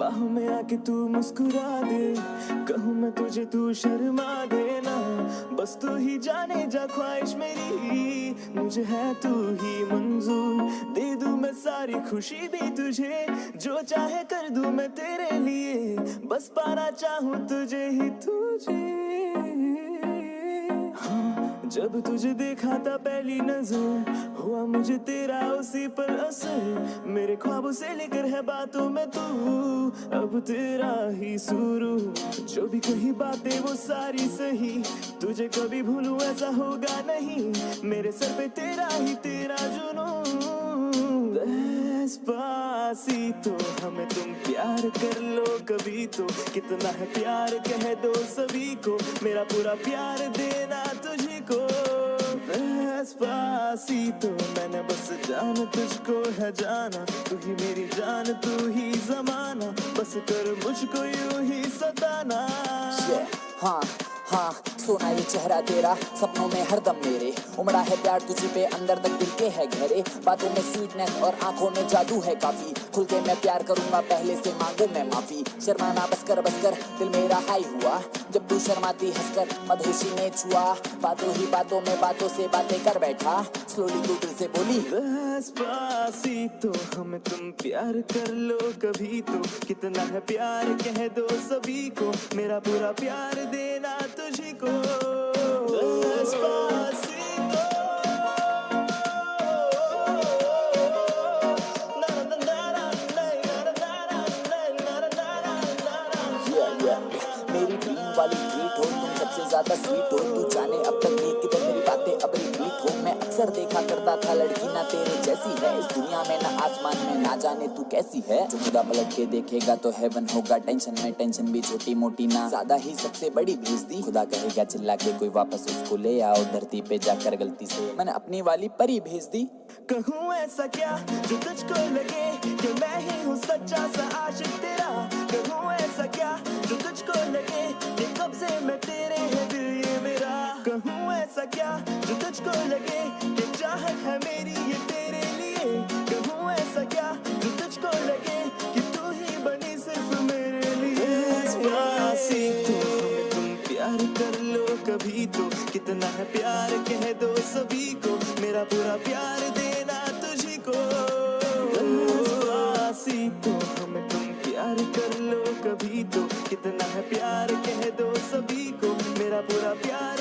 बाहों में आके तू मुस्कुरा दे, कहूँ मैं तुझे तू शर्मा देना। बस तू ही जाने जा ख्वाहिश मेरी, मुझे है तू ही मंजूर। दे दूँ मैं सारी खुशी भी तुझे, जो चाहे कर दूँ मैं तेरे लिए। बस पाना चाहूँ तुझे ही तुझे। जब तुझे देखा था पहली नजर, हुआ मुझे तेरा उसी पर असर। मेरे ख्वाबों से लेकर है बातों में तू, अब तेरा ही शुरू। जो भी कही बातें वो सारी सही, तुझे कभी भूलूं ऐसा होगा नहीं। मेरे सर पे तेरा ही तेरा जुनून। डेस्पासीतो हमें तुम प्यार कर लो कभी तो, कितना है प्यार कह दो सभी को। मेरा पूरा प्यार देना तुझी को। डेस्पासीतो मैंने बस जान तुझको है जाना, तू ही मेरी जान तू ही जमाना। बस कर मुझको यूं ही सताना। हाँ हाँ सोना ये चेहरा तेरा, सपनों में हरदम मेरे उमड़ा है प्यार तुझी पे, अंदर तक दिल के है गहरे। बातों में स्वीटनेस और आंखों में जादू है काफी। खुल के मैं प्यार करूंगा पहले से मांगू मैं माफी। शर्माना बस कर दिल मेरा हाई हुआ, जब तू शर्माती हंसकर मधुशी ने छुआ। बातों ही बातों में बातों से बातें कर बैठा, स्लोली तू दिल से बोली। डेस्पासीतो हमें तुम प्यार कर लो कभी तो, कितना है प्यार कह दो सभी को। मेरा पूरा प्यार देना तुझी को। डेस्पासीतो मेरी ड्रीम वाली ट्रीट हो तुम, सबसे ज्यादा स्वीट हो तू। जाने अब तक नहीं कितने मेरी बातें अब रिपीट हो। मैं अक्सर देखा करता था लड़की ना तेरे जैसी है, इस दुनिया में ना आसमान में, ना जाने तू कैसी है। जो खुदा पलट के देखेगा तो हेवन होगा, टेंशन में टेंशन भी छोटी मोटी ना ज्यादा ही सबसे बड़ी भेज दी। खुदा कहेगा चिल्ला के कोई वापस उसको ले आओ, धरती पे जाकर गलती से मैंने अपनी वाली परी भेज दी। कहूँ ऐसा क्या जो तुझको लगे कि मैं ही हूँ सच्चा सा आशिक तेरा। कहूँ ऐसा क्या जो तुझको लगे कि कब से मैं तेरे है दिल ये मेरा। कहूँ ऐसा क्या जो तुझको लगे कि चाहत है मेरी ये तेरे लिए। कहूँ ऐसा क्या जो तुझको लगे कि तू ही बनी सिर्फ मेरे लिए। डेस्पासीतो हमें तुम प्यार कर लो कभी तो, कितना है प्यार कह दो सभी को। मेरा पूरा प्यार देना तुझी को। डेस्पासीतो हमें तुम प्यार कर लो कभी तो, कितना है प्यार कह दो सभी को। मेरा पूरा प्यार